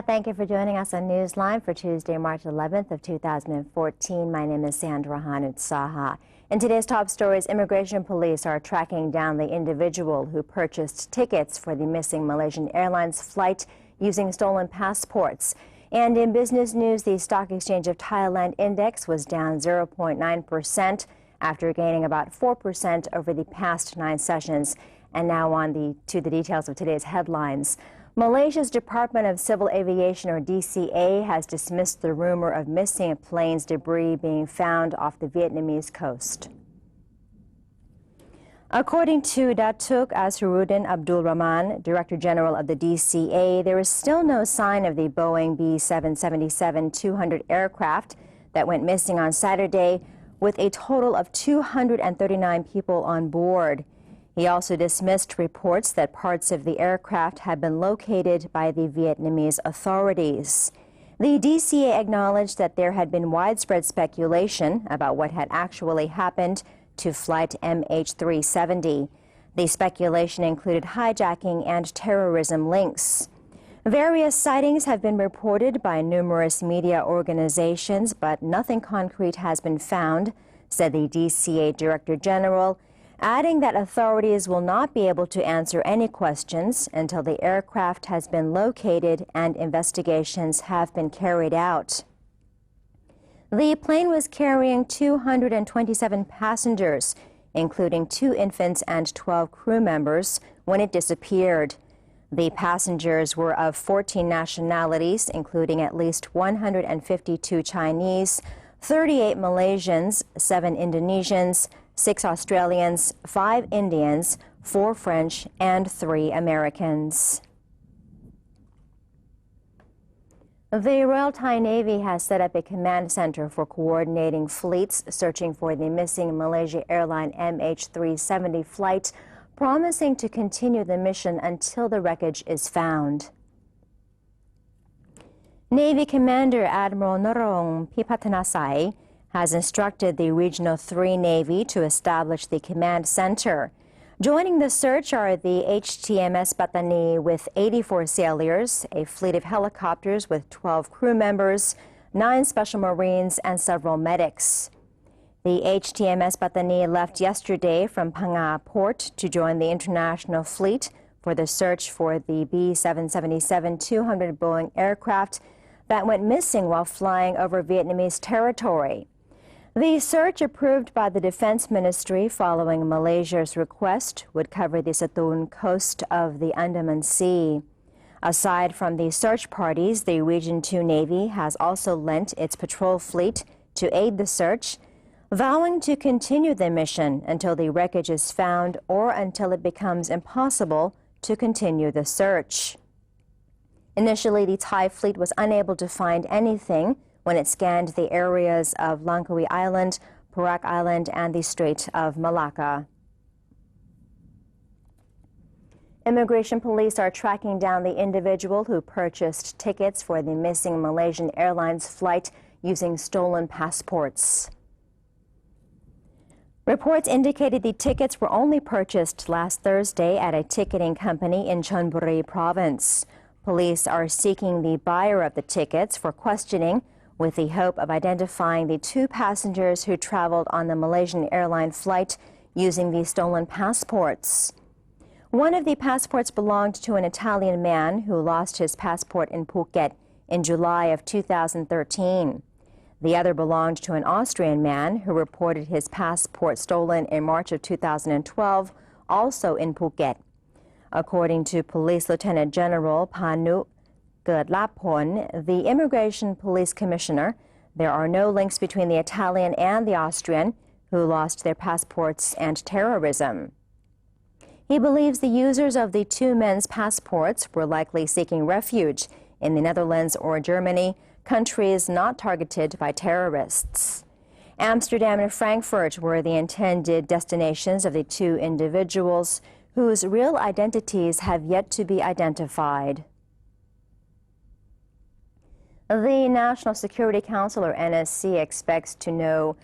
Thank you for joining us on Newsline for Tuesday, March 11th of 2014. My name is Sandra Hanut Saha. In today's top stories, immigration police are tracking down the individual who purchased tickets for the missing Malaysian Airlines flight using stolen passports. And in business news, the Stock Exchange of Thailand index was down 0.9% after gaining about 4% over the past 9 sessions. And now to the details of today's headlines. Malaysia's Department of Civil Aviation, or DCA, has dismissed the rumor of missing plane's debris being found off the Vietnamese coast. According to Datuk Azharuddin Abdul Rahman, Director General of the DCA, there is still no sign of the Boeing B777-200 aircraft that went missing on Saturday, with a total of 239 people on board. He also dismissed reports that parts of the aircraft had been located by the Vietnamese authorities. The DCA acknowledged that there had been widespread speculation about what had actually happened to flight MH370. The speculation included hijacking and terrorism links. Various sightings have been reported by numerous media organizations, but nothing concrete has been found, said the DCA Director General, adding that authorities will not be able to answer any questions until the aircraft has been located and investigations have been carried out. The plane was carrying 227 passengers, including 2 infants and 12 crew members, when it disappeared. The passengers were of 14 nationalities, including at least 152 Chinese, 38 Malaysians, 7 Indonesians, 6 Australians, 5 Indians, 4 French, and 3 Americans. The Royal Thai Navy has set up a command center for coordinating fleets searching for the missing Malaysia Airline MH370 flight, promising to continue the mission until the wreckage is found. Navy Commander Admiral Narong Pipathanasai has instructed the Regional 3 Navy to establish the command center. Joining the search are the HTMS Patani with 84 sailors, a fleet of helicopters with 12 crew members, 9 Special Marines, and several medics. The HTMS Patani left yesterday from Phang Port to join the international fleet for the search for the B777-200 Boeing aircraft that went missing while flying over Vietnamese territory. The search, approved by the Defense Ministry following Malaysia's request, would cover the Satun coast of the Andaman Sea. Aside from the search parties, the Region 2 Navy has also lent its patrol fleet to aid the search, vowing to continue the mission until the wreckage is found or until it becomes impossible to continue the search. Initially, the Thai fleet was unable to find anything when it scanned the areas of Langkawi Island, Perak Island, and the Strait of Malacca. Immigration police are tracking down the individual who purchased tickets for the missing Malaysian Airlines flight using stolen passports. Reports indicated the tickets were only purchased last Thursday at a ticketing company in Chonburi province. Police are seeking the buyer of the tickets for questioning, with the hope of identifying the 2 passengers who traveled on the Malaysian airline flight using the stolen passports. One of the passports belonged to an Italian man who lost his passport in Phuket in July of 2013. The other belonged to an Austrian man who reported his passport stolen in March of 2012, also in Phuket. According to Police Lieutenant General Panu Lapon, the Immigration Police Commissioner, there are no links between the Italian and the Austrian who lost their passports and terrorism. He believes the users of the 2 men's passports were likely seeking refuge in the Netherlands or Germany, countries not targeted by terrorists. Amsterdam and Frankfurt were the intended destinations of the two individuals whose real identities have yet to be identified. The National Security Council, or NSC, expects to know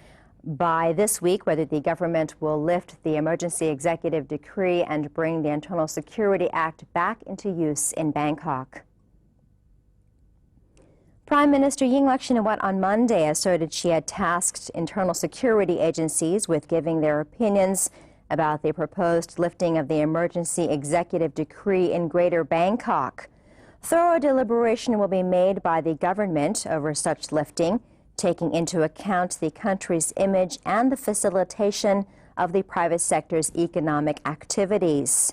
by this week whether the government will lift the emergency executive decree and bring the Internal Security Act back into use in Bangkok. Prime Minister Yingluck Shinawatra on Monday asserted she had tasked internal security agencies with giving their opinions about the proposed lifting of the emergency executive decree in Greater Bangkok. Thorough deliberation will be made by the government over such lifting, taking into account the country's image and the facilitation of the private sector's economic activities.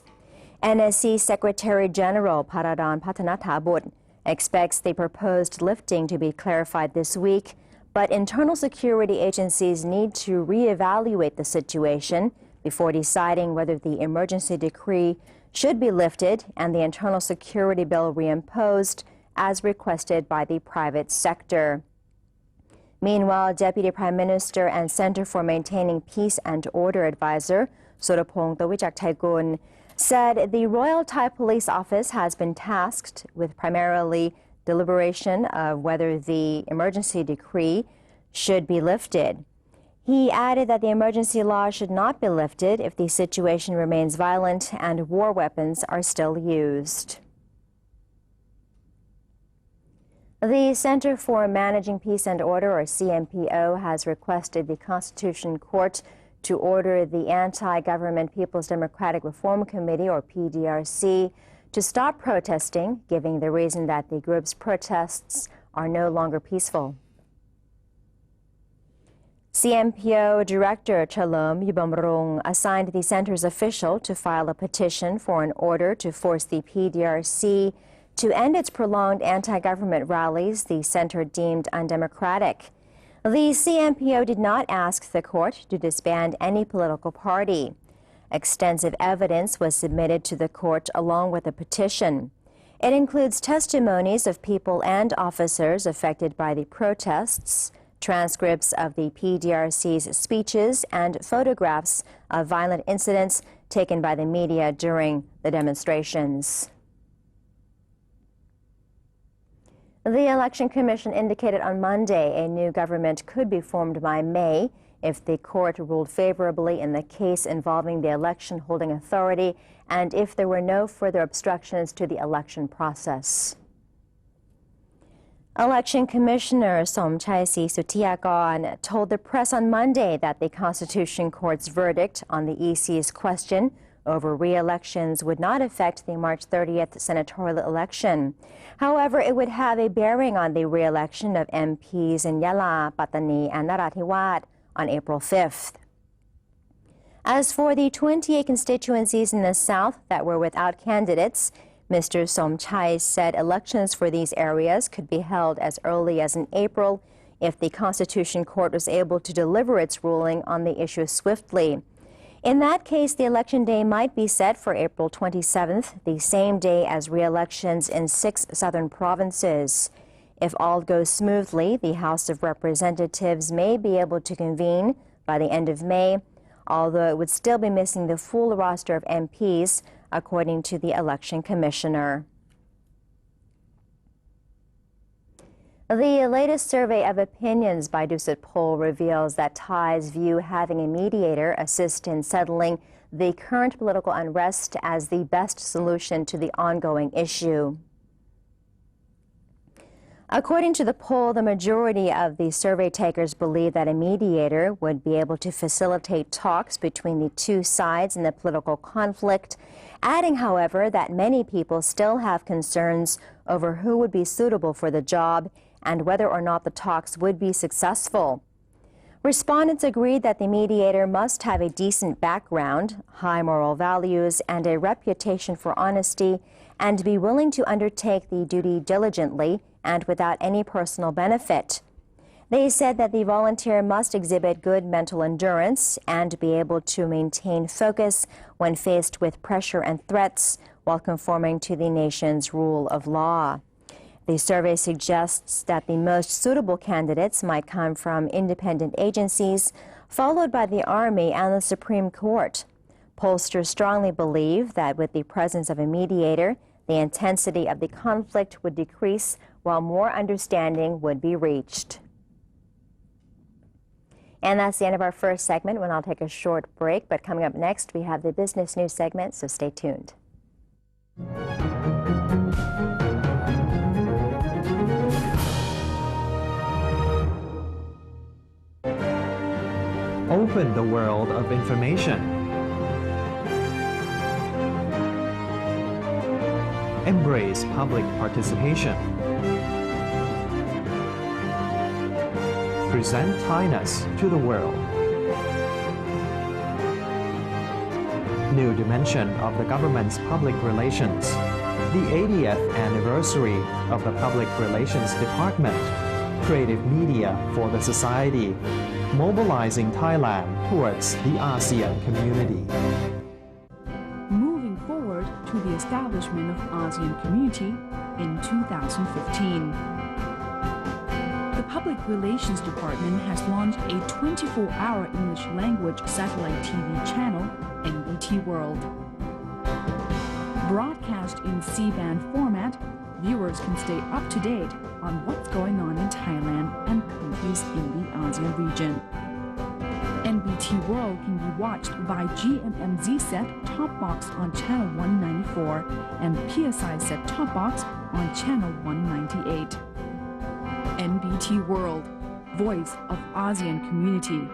NSC Secretary General Paradan Patanatabut expects the proposed lifting to be clarified this week, but internal security agencies need to reevaluate the situation before deciding whether the emergency decree should be lifted and the internal security bill reimposed as requested by the private sector. Meanwhile, Deputy Prime Minister and Center for Maintaining Peace and Order advisor Surapong Tawichak-Thaigun said the Royal Thai Police Office has been tasked with primarily deliberation of whether the emergency decree should be lifted. He added that the emergency law should not be lifted if the situation remains violent and war weapons are still used. The Center for Managing Peace and Order, or CMPO, has requested the Constitution Court to order the Anti-Government People's Democratic Reform Committee, or PDRC, to stop protesting, giving the reason that the group's protests are no longer peaceful. CMPO Director Chalom Yubamrung assigned the center's official to file a petition for an order to force the PDRC to end its prolonged anti-government rallies the center deemed undemocratic. The CMPO did not ask the court to disband any political party. Extensive evidence was submitted to the court along with a petition. It includes testimonies of people and officers affected by the protests, transcripts of the PDRC's speeches, and photographs of violent incidents taken by the media during the demonstrations. The Election Commission indicated on Monday a new government could be formed by May if the court ruled favorably in the case involving the election holding authority and if there were no further obstructions to the election process. Election Commissioner Somchai Suthiakon told the press on Monday that the Constitution Court's verdict on the EC's question over re-elections would not affect the March 30th senatorial election. However, it would have a bearing on the re-election of MPs in Yala, Pattani, and Narathiwat on April 5th. As for the 28 constituencies in the South that were without candidates, Mr. Somchai said elections for these areas could be held as early as in April if the Constitution Court was able to deliver its ruling on the issue swiftly. In that case, the election day might be set for April 27th, the same day as re-elections in 6 southern provinces. If all goes smoothly, the House of Representatives may be able to convene by the end of May, although it would still be missing the full roster of MPs, according to the Election Commissioner. The latest survey of opinions by Dusit Poll reveals that Thais view having a mediator assist in settling the current political unrest as the best solution to the ongoing issue. According to the poll, the majority of the survey takers believe that a mediator would be able to facilitate talks between the two sides in the political conflict, adding, however, that many people still have concerns over who would be suitable for the job and whether or not the talks would be successful. Respondents agreed that the mediator must have a decent background, high moral values, and a reputation for honesty, and be willing to undertake the duty diligently and without any personal benefit. They said that the volunteer must exhibit good mental endurance and be able to maintain focus when faced with pressure and threats while conforming to the nation's rule of law. The survey suggests that the most suitable candidates might come from independent agencies, followed by the Army and the Supreme Court. Pollsters strongly believe that with the presence of a mediator, the intensity of the conflict would decrease while more understanding would be reached. And that's the end of our first segment, when I'll take a short break. But coming up next, we have the business news segment, so stay tuned. Open the world of information. Embrace public participation. Present Thailand to the world. New dimension of the government's public relations. The 80th anniversary of the Public Relations Department. Creative media for the society. Mobilizing Thailand towards the ASEAN community. Moving forward to the establishment of ASEAN community in 2015. The Public Relations Department has launched a 24-hour English language satellite TV channel, NBT World. Broadcast in C-band format, viewers can stay up to date on what's going on in Thailand and countries in the ASEAN region. NBT World can be watched by GMMZ set-top box on channel 194 and PSI set-top box on channel 198. NBT World, Voice of ASEAN Community.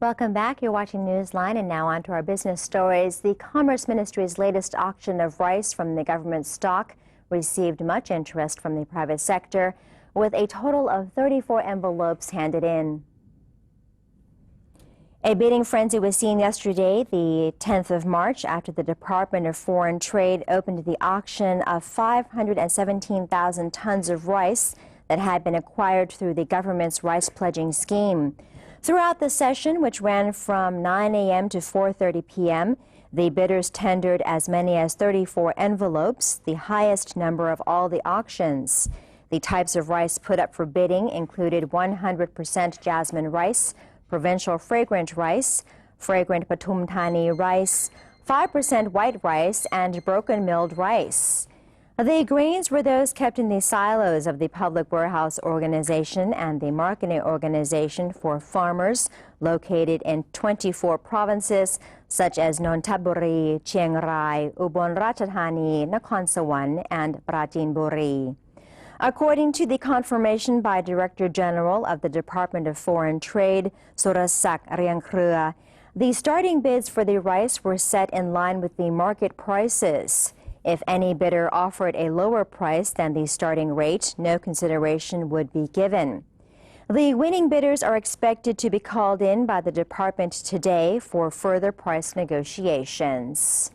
Welcome back. You're watching Newsline, and now on to our business stories. The Commerce Ministry's latest auction of rice from the government stock received much interest from the private sector, with a total of 34 envelopes handed in. A bidding frenzy was seen yesterday, the 10th of March, after the Department of Foreign Trade opened the auction of 517,000 tons of rice that had been acquired through the government's rice pledging scheme. Throughout the session, which ran from 9 a.m. to 4:30 p.m., the bidders tendered as many as 34 envelopes, the highest number of all the auctions. The types of rice put up for bidding included 100% jasmine rice, provincial fragrant rice, fragrant Pathum Thani rice, 5% white rice, and broken milled rice. The grains were those kept in the silos of the Public Warehouse Organization and the Marketing Organization for Farmers, located in 24 provinces such as Nonthaburi, Chiang Rai, Ubon Ratchathani, Nakhon Sawan, and Pratchinburi. According to the confirmation by Director General of the Department of Foreign Trade, Surasak Riangkrua, the starting bids for the rice were set in line with the market prices. If any bidder offered a lower price than the starting rate, no consideration would be given. The winning bidders are expected to be called in by the department today for further price negotiations.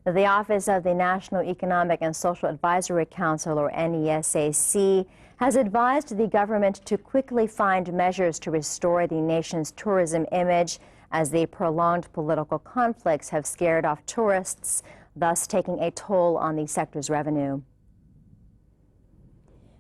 The Office of the National Economic and Social Advisory Council, or NESAC, has advised the government to quickly find measures to restore the nation's tourism image, as the prolonged political conflicts have scared off tourists, thus taking a toll on the sector's revenue.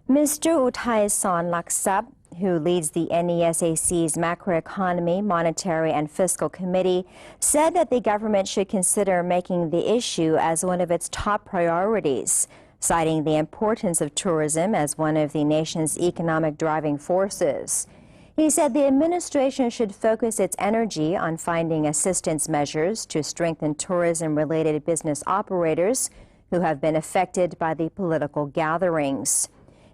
Mr. Uthai Sonlaksap, who leads the NESAC's Macroeconomy, Monetary and Fiscal Committee, said that the government should consider making the issue as one of its top priorities, citing the importance of tourism as one of the nation's economic driving forces. He said the administration should focus its energy on finding assistance measures to strengthen tourism-related business operators who have been affected by the political gatherings.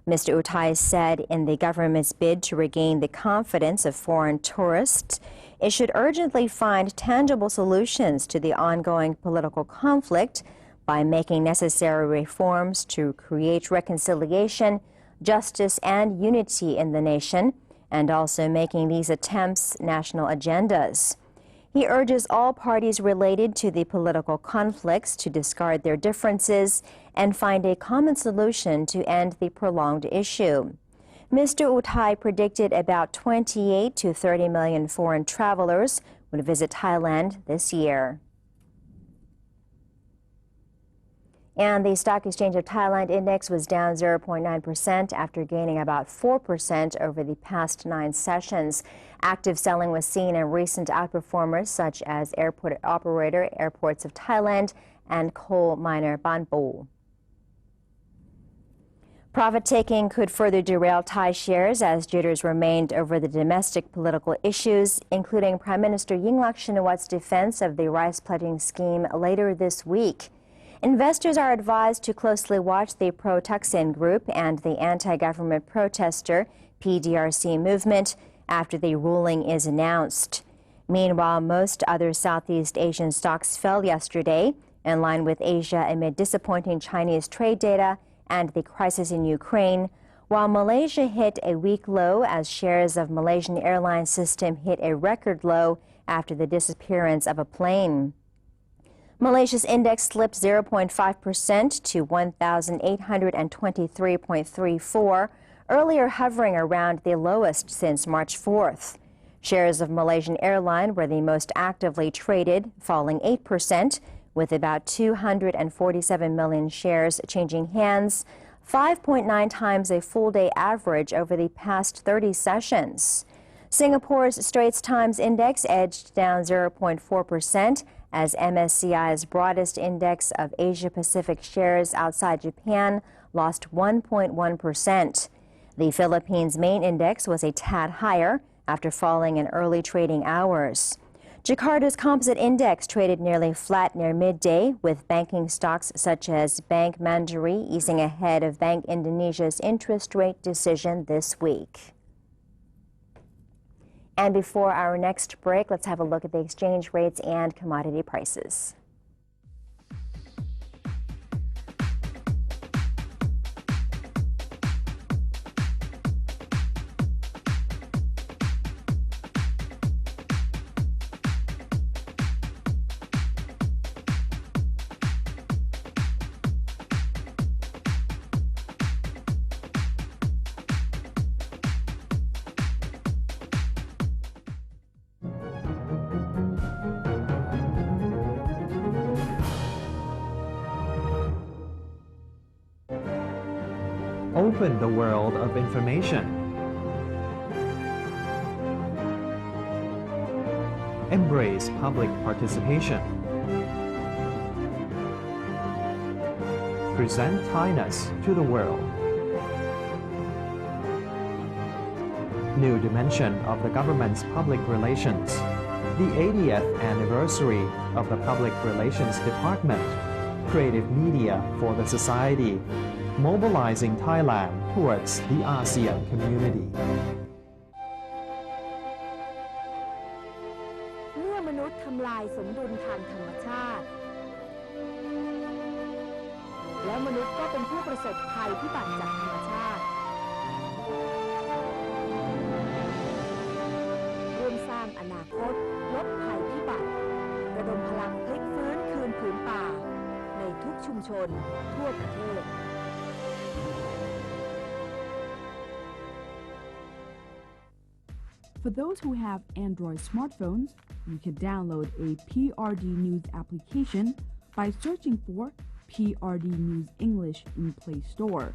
Mr. Uthai said in the government's bid to regain the confidence of foreign tourists, it should urgently find tangible solutions to the ongoing political conflict by making necessary reforms to create reconciliation, justice, and unity in the nation, and also making these attempts national agendas. He urges all parties related to the political conflicts to discard their differences and find a common solution to end the prolonged issue. Mr. Uthai predicted about 28 to 30 million foreign travelers would visit Thailand this year. And the Stock Exchange of Thailand index was down 0.9% after gaining about 4% over the past 9 sessions. Active selling was seen in recent outperformers such as airport operator Airports of Thailand and coal miner Banpu. Profit-taking could further derail Thai shares as jitters remained over the domestic political issues, including Prime Minister Yingluck Shinawat's defense of the rice pledging scheme later this week. Investors are advised to closely watch the pro-Thaksin group and the anti-government protester PDRC movement after the ruling is announced. Meanwhile, most other Southeast Asian stocks fell yesterday, in line with Asia amid disappointing Chinese trade data and the crisis in Ukraine, while Malaysia hit a week low as shares of Malaysian airline system hit a record low after the disappearance of a plane. Malaysia's index slipped 0.5% to 1,823.34, earlier hovering around the lowest since March 4th. Shares of Malaysian airline were the most actively traded, falling 8%, with about 247 million shares changing hands, 5.9 times a full-day average over the past 30 sessions. Singapore's Straits Times index edged down 0.4% as MSCI's broadest index of Asia-Pacific shares outside Japan lost 1.1%. The Philippines' main index was a tad higher after falling in early trading hours. Jakarta's composite index traded nearly flat near midday, with banking stocks such as Bank Mandiri easing ahead of Bank Indonesia's interest rate decision this week. And before our next break, let's have a look at the exchange rates and commodity prices. Open the world of information. Embrace public participation. Present Thainess to the world. New dimension of the government's public relations. The 80th anniversary of the Public Relations Department. Creative media for the society. Mobilizing Thailand towards the ASEAN community. เมื่อมนุษย์ทำลายสมดุลทางธรรมชาติแล้วมนุษย์ก็เป็นผู้ประสบภัยพิบัติจากธรรมชาติร่วมสร้างอนาคตลดภัยพิบัติระดมพลังพลิกฟื้นคืนผืนป่าในทุกชุมชนทั่วประเทศ For those who have Android smartphones, you can download a PRD News application by searching for PRD News English in Play Store.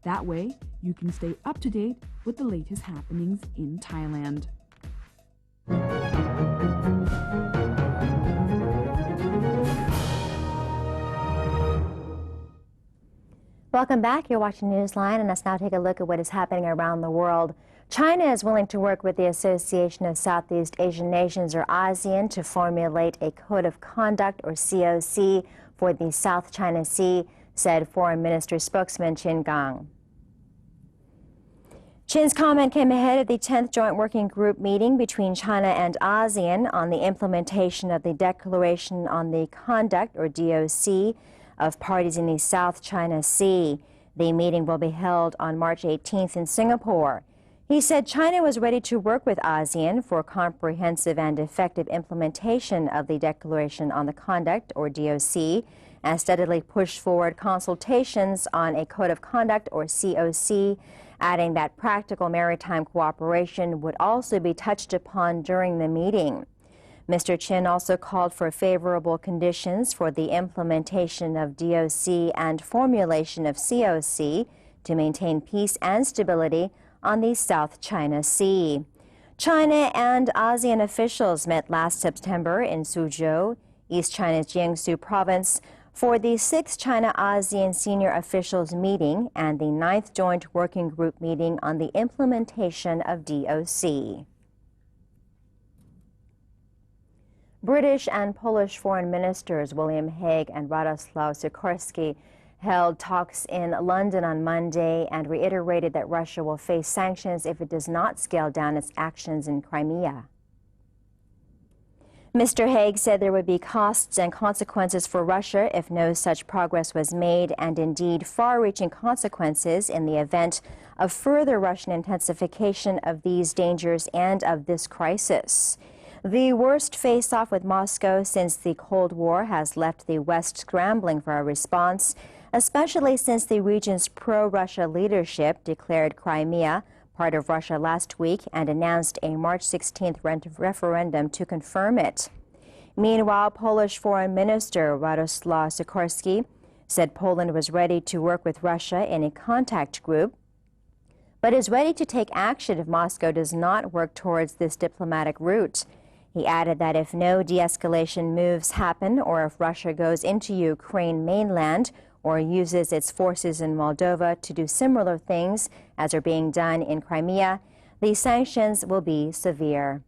That way, you can stay up to date with the latest happenings in Thailand. Welcome back. You're watching Newsline, and let's now take a look at what is happening around the world. China is willing to work with the Association of Southeast Asian Nations, or ASEAN, to formulate a code of conduct, or COC, for the South China Sea, said Foreign Ministry spokesman Qin Gang. Qin's comment came ahead of the 10th Joint Working Group meeting between China and ASEAN on the implementation of the Declaration on the Conduct, or DOC, of parties in the South China Sea. The meeting will be held on March 18th in Singapore. He said China was ready to work with ASEAN for comprehensive and effective implementation of the Declaration on the Conduct, or DOC, and steadily pushed forward consultations on a Code of Conduct, or COC, adding that practical maritime cooperation would also be touched upon during the meeting. Mr. Chin also called for favorable conditions for the implementation of DOC and formulation of COC to maintain peace and stability on the South China Sea. China and ASEAN officials met last September in Suzhou, East China's Jiangsu province, for the 6th China-ASEAN senior officials meeting and the 9th Joint Working Group meeting on the implementation of DOC. British and Polish foreign ministers William Hague and Radoslaw Sikorski held talks in London on Monday and reiterated that Russia will face sanctions if it does not scale down its actions in Crimea. Mr. Hague said there would be costs and consequences for Russia if no such progress was made, and indeed far-reaching consequences in the event of further Russian intensification of these dangers and of this crisis. The worst face-off with Moscow since the Cold War has left the West scrambling for a response, especially since the region's pro-Russia leadership declared Crimea part of Russia last week and announced a March 16th referendum to confirm it. Meanwhile, Polish Foreign Minister Radoslaw Sikorski said Poland was ready to work with Russia in a contact group, but is ready to take action if Moscow does not work towards this diplomatic route. He added that if no de-escalation moves happen, or if Russia goes into Ukraine mainland or uses its forces in Moldova to do similar things as are being done in Crimea, the sanctions will be severe.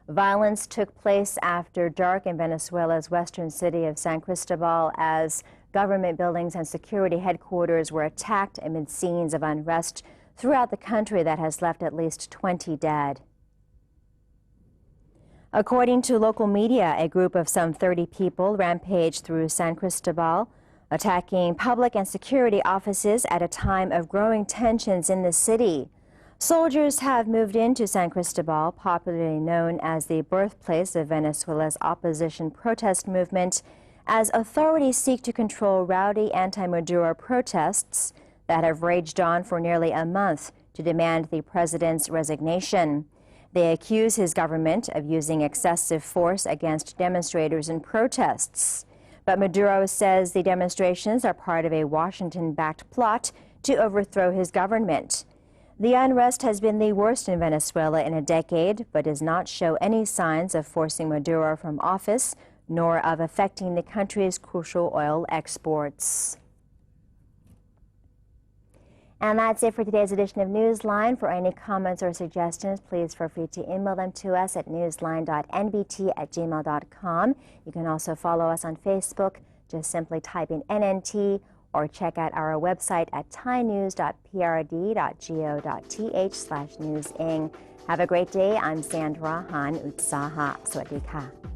Violence took place after dark in Venezuela's western city of San Cristobal as government buildings and security headquarters were attacked amid scenes of unrest throughout the country that has left at least 20 dead. According to local media, a group of some 30 people rampaged through San Cristobal, attacking public and security offices at a time of growing tensions in the city. Soldiers have moved into San Cristobal, popularly known as the birthplace of Venezuela's opposition protest movement, as authorities seek to control rowdy anti-Maduro protests that have raged on for nearly a month to demand the president's resignation. They accuse his government of using excessive force against demonstrators and protests. But Maduro says the demonstrations are part of a Washington-backed plot to overthrow his government. The unrest has been the worst in Venezuela in a decade, but does not show any signs of forcing Maduro from office, nor of affecting the country's crucial oil exports. And that's it for today's edition of Newsline. For any comments or suggestions, please feel free to email them to us at newsline.nbt@gmail.com. You can also follow us on Facebook. Just simply type in NNT or check out our website at thainews.prd.go.th/newsing. Have a great day. I'm Sandra Han Utsaha. สวัสดีค่ะ